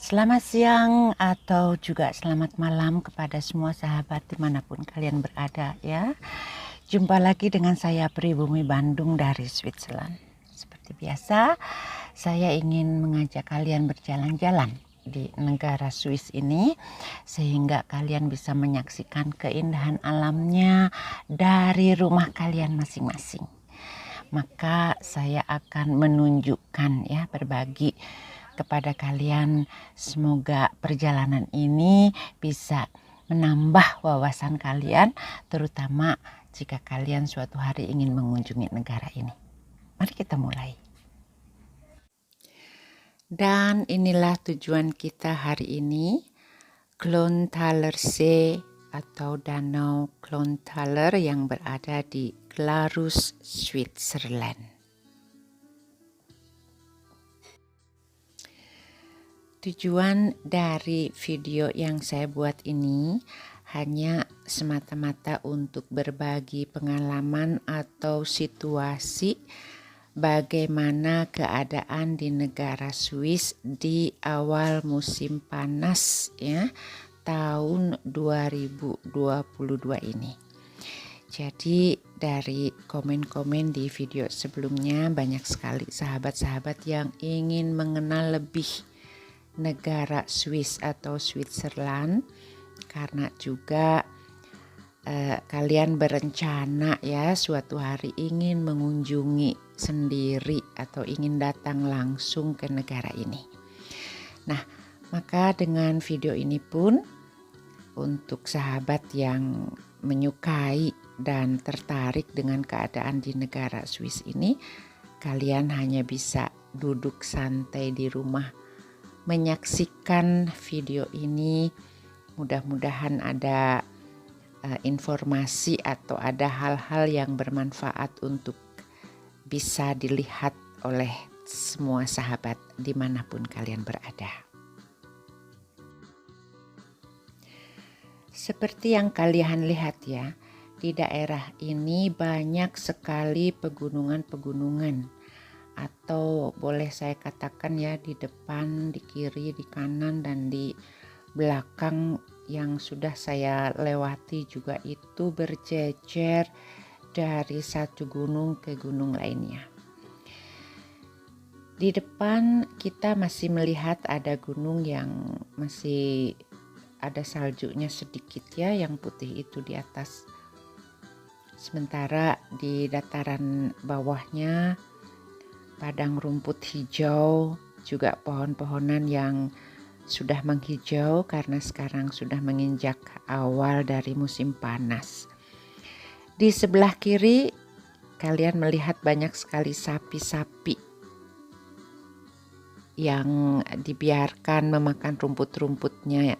Selamat siang atau juga selamat malam kepada semua sahabat dimanapun kalian berada ya. Jumpa lagi dengan saya Pribumi Bandung dari Switzerland. Seperti biasa, saya ingin mengajak kalian berjalan-jalan di negara Swiss ini sehingga kalian bisa menyaksikan keindahan alamnya dari rumah kalian masing-masing. Maka saya akan menunjukkan ya, berbagi kepada kalian, semoga perjalanan ini bisa menambah wawasan kalian, terutama jika kalian suatu hari ingin mengunjungi negara ini. Mari kita mulai. Dan inilah tujuan kita hari ini, Klonthaler See atau Danau Klonthaler yang berada di Glarus, Switzerland. Tujuan dari video yang saya buat ini hanya semata-mata untuk berbagi pengalaman atau situasi bagaimana keadaan di negara Swiss di awal musim panas ya, tahun 2022 ini. Jadi dari komen-komen di video sebelumnya banyak sekali sahabat-sahabat yang ingin mengenal lebih negara Swiss atau Switzerland, karena juga kalian berencana ya suatu hari ingin mengunjungi sendiri atau ingin datang langsung ke negara ini. Nah, maka dengan video ini pun untuk sahabat yang menyukai dan tertarik dengan keadaan di negara Swiss ini, kalian hanya bisa duduk santai di rumah menyaksikan video ini. Mudah-mudahan ada informasi atau ada hal-hal yang bermanfaat untuk bisa dilihat oleh semua sahabat dimanapun kalian berada. Seperti yang kalian lihat ya, di daerah ini banyak sekali pegunungan-pegunungan, atau boleh saya katakan ya, di depan, di kiri, di kanan, dan di belakang yang sudah saya lewati juga itu berjejer dari satu gunung ke gunung lainnya. Di depan kita masih melihat ada gunung yang masih ada saljunya sedikit ya, yang putih itu di atas. Sementara di dataran bawahnya padang rumput hijau, juga pohon-pohonan yang sudah menghijau karena sekarang sudah menginjak awal dari musim panas. Di sebelah kiri kalian melihat banyak sekali sapi-sapi yang dibiarkan memakan rumput-rumputnya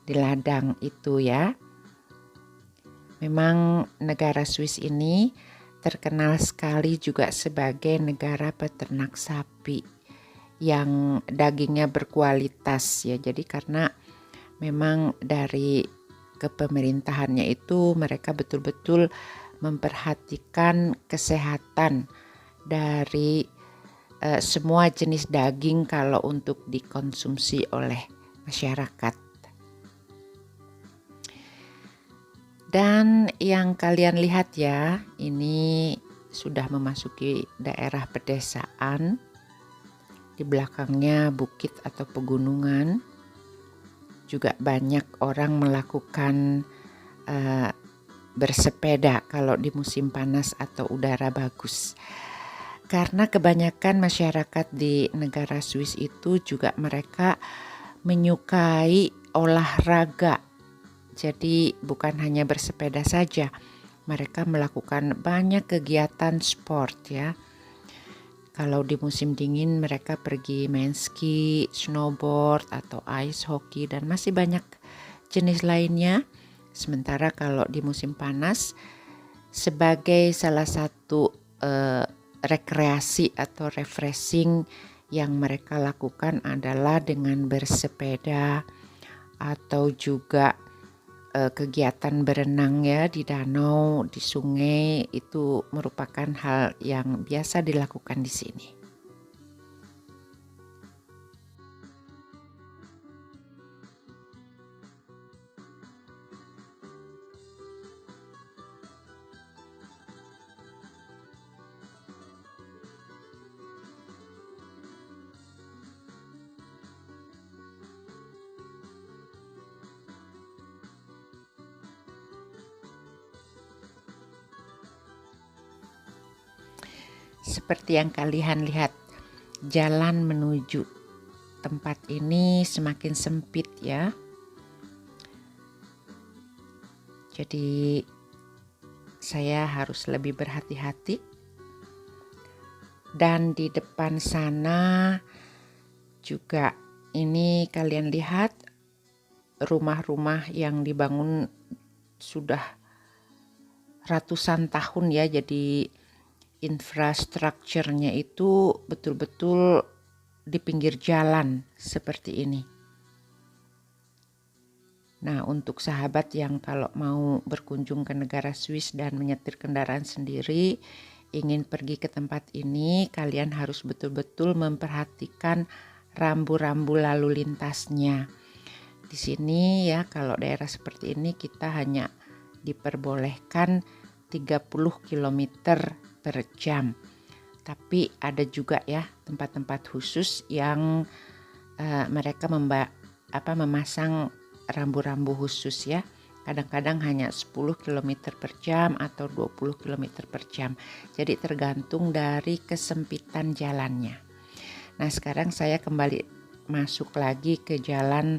di ladang itu ya. Memang negara Swiss ini terkenal sekali juga sebagai negara peternak sapi yang dagingnya berkualitas ya. Jadi karena memang dari kepemerintahannya itu mereka betul-betul memperhatikan kesehatan dari semua jenis daging kalau untuk dikonsumsi oleh masyarakat. Dan yang kalian lihat ya, ini sudah memasuki daerah pedesaan. Di belakangnya bukit atau pegunungan. Juga banyak orang melakukan bersepeda kalau di musim panas atau udara bagus. Karena kebanyakan masyarakat di negara Swiss itu juga mereka menyukai olahraga. Jadi bukan hanya bersepeda saja, mereka melakukan banyak kegiatan sport ya. Kalau di musim dingin mereka pergi main ski, snowboard atau ice hockey dan masih banyak jenis lainnya. Sementara kalau di musim panas sebagai salah satu rekreasi atau refreshing yang mereka lakukan adalah dengan bersepeda atau juga kegiatan berenang ya di danau, di sungai, itu merupakan hal yang biasa dilakukan di sini. seperti yang kalian lihat, jalan menuju tempat ini semakin sempit ya. Jadi saya harus lebih berhati-hati. Dan di depan sana juga ini kalian lihat rumah-rumah yang dibangun sudah ratusan tahun ya. Jadi infrastrukturnya itu betul-betul di pinggir jalan seperti ini. Nah, untuk sahabat yang kalau mau berkunjung ke negara Swiss dan menyetir kendaraan sendiri, ingin pergi ke tempat ini, kalian harus betul-betul memperhatikan rambu-rambu lalu lintasnya. Di sini ya, kalau daerah seperti ini kita hanya diperbolehkan 30 km per jam. Tapi ada juga ya tempat-tempat khusus yang mereka memasang rambu-rambu khusus ya. Kadang-kadang hanya 10 km per jam atau 20 km per jam. Jadi tergantung dari kesempitan jalannya. Nah, sekarang saya kembali masuk lagi ke jalan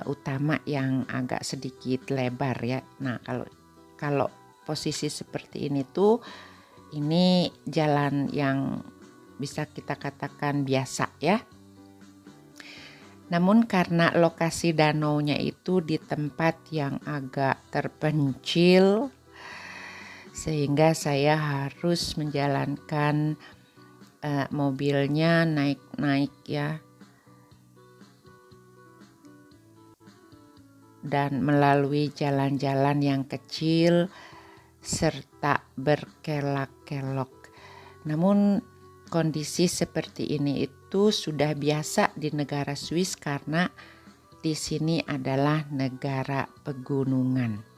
utama yang agak sedikit lebar ya. Nah, kalau posisi seperti ini tuh, ini jalan yang bisa kita katakan biasa ya. Namun karena lokasi danaunya itu di tempat yang agak terpencil, sehingga saya harus menjalankan mobilnya naik-naik ya, dan melalui jalan-jalan yang kecil serta berkelok-kelok. Namun kondisi seperti ini itu sudah biasa di negara Swiss karena di sini adalah negara pegunungan.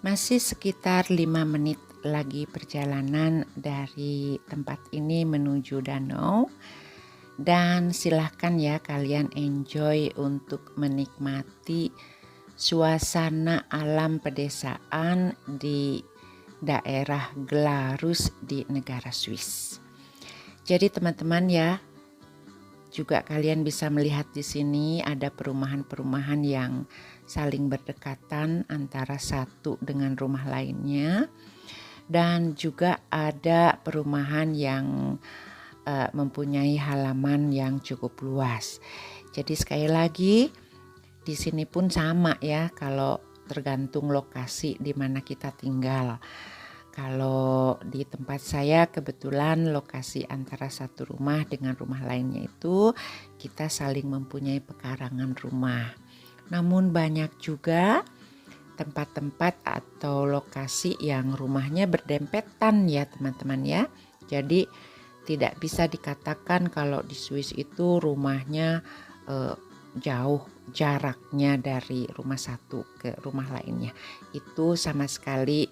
Masih sekitar 5 menit lagi perjalanan dari tempat ini menuju danau. Dan silahkan ya kalian enjoy untuk menikmati suasana alam pedesaan di daerah Glarus di negara Swiss. Jadi teman-teman ya, juga kalian bisa melihat di sini ada perumahan-perumahan yang saling berdekatan antara satu dengan rumah lainnya, dan juga ada perumahan yang mempunyai halaman yang cukup luas. Jadi sekali lagi di sini pun sama ya, kalau tergantung lokasi di mana kita tinggal. Kalau di tempat saya kebetulan lokasi antara satu rumah dengan rumah lainnya itu kita saling mempunyai pekarangan rumah. Namun banyak juga tempat-tempat atau lokasi yang rumahnya berdempetan ya teman-teman ya. Jadi tidak bisa dikatakan kalau di Swiss itu rumahnya jauh jaraknya dari rumah satu ke rumah lainnya. Itu sama sekali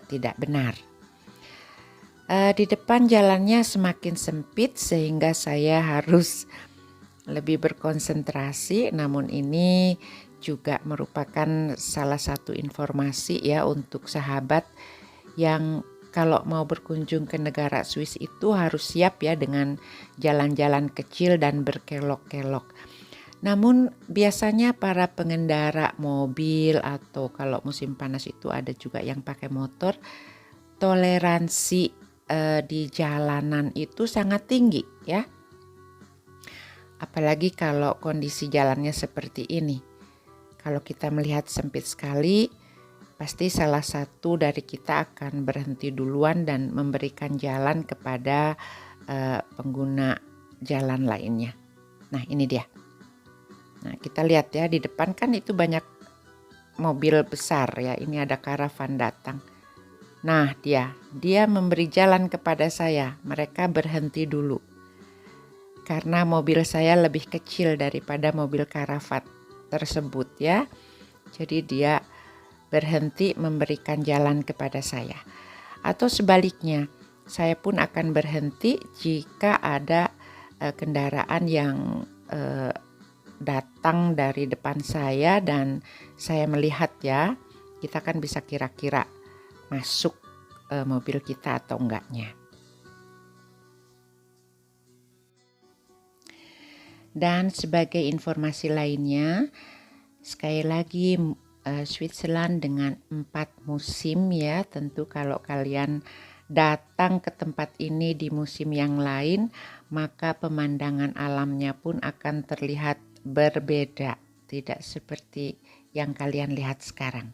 tidak benar. Di depan jalannya semakin sempit sehingga saya harus lebih berkonsentrasi, namun ini juga merupakan salah satu informasi ya untuk sahabat yang kalau mau berkunjung ke negara Swiss itu harus siap ya dengan jalan-jalan kecil dan berkelok-kelok. Namun biasanya para pengendara mobil atau kalau musim panas itu ada juga yang pakai motor, toleransi di jalanan itu sangat tinggi ya. Apalagi kalau kondisi jalannya seperti ini. Kalau kita melihat sempit sekali, pasti salah satu dari kita akan berhenti duluan dan memberikan jalan kepada pengguna jalan lainnya. Nah, ini dia. Nah, kita lihat ya di depan kan itu banyak mobil besar ya. Ini ada karavan datang. Nah, dia memberi jalan kepada saya. Mereka berhenti dulu. Karena mobil saya lebih kecil daripada mobil karavan tersebut ya. Jadi dia berhenti memberikan jalan kepada saya. Atau sebaliknya, saya pun akan berhenti jika ada kendaraan yang datang dari depan saya dan saya melihat ya, kita kan bisa kira-kira masuk mobil kita atau enggaknya. Dan sebagai informasi lainnya, sekali lagi Switzerland dengan 4 musim ya. Tentu kalau kalian datang ke tempat ini di musim yang lain, maka pemandangan alamnya pun akan terlihat berbeda, tidak seperti yang kalian lihat sekarang.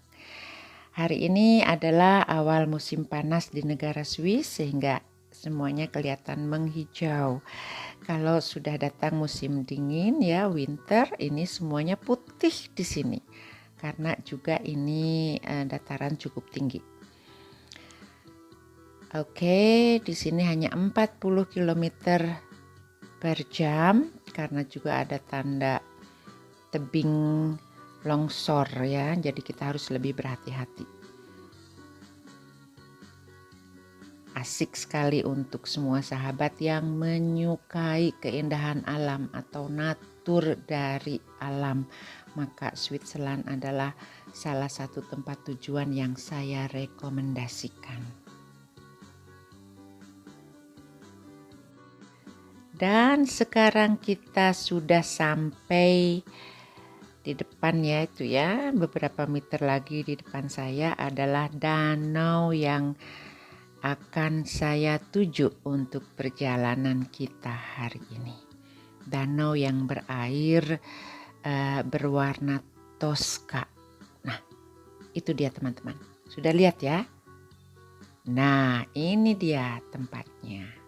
Hari ini adalah awal musim panas di negara Swiss sehingga semuanya kelihatan menghijau. Kalau sudah datang musim dingin ya, winter, ini semuanya putih di sini karena juga ini dataran cukup tinggi. Oke, di sini hanya 40 km per jam karena juga ada tanda tebing longsor ya, jadi kita harus lebih berhati-hati. Asik sekali untuk semua sahabat yang menyukai keindahan alam atau natur dari alam, maka Switzerland adalah salah satu tempat tujuan yang saya rekomendasikan. Dan sekarang kita sudah sampai di depan ya, itu ya, beberapa meter lagi di depan saya adalah danau yang akan saya tuju untuk perjalanan kita hari ini. Danau yang berair berwarna toska. Nah, itu dia teman-teman. Sudah lihat ya? Nah, ini dia tempatnya.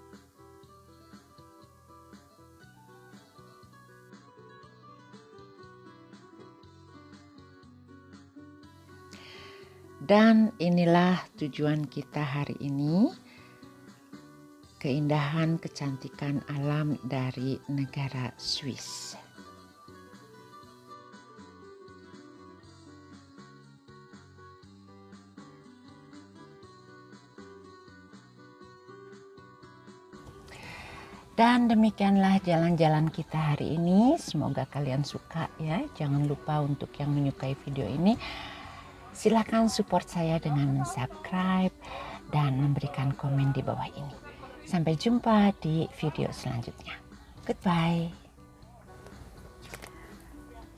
Dan inilah tujuan kita hari ini, keindahan kecantikan alam dari negara Swiss. Dan demikianlah jalan-jalan kita hari ini, semoga kalian suka ya. Jangan lupa untuk yang menyukai video ini, silakan support saya dengan subscribe dan memberikan komen di bawah ini. Sampai jumpa di video selanjutnya. Goodbye.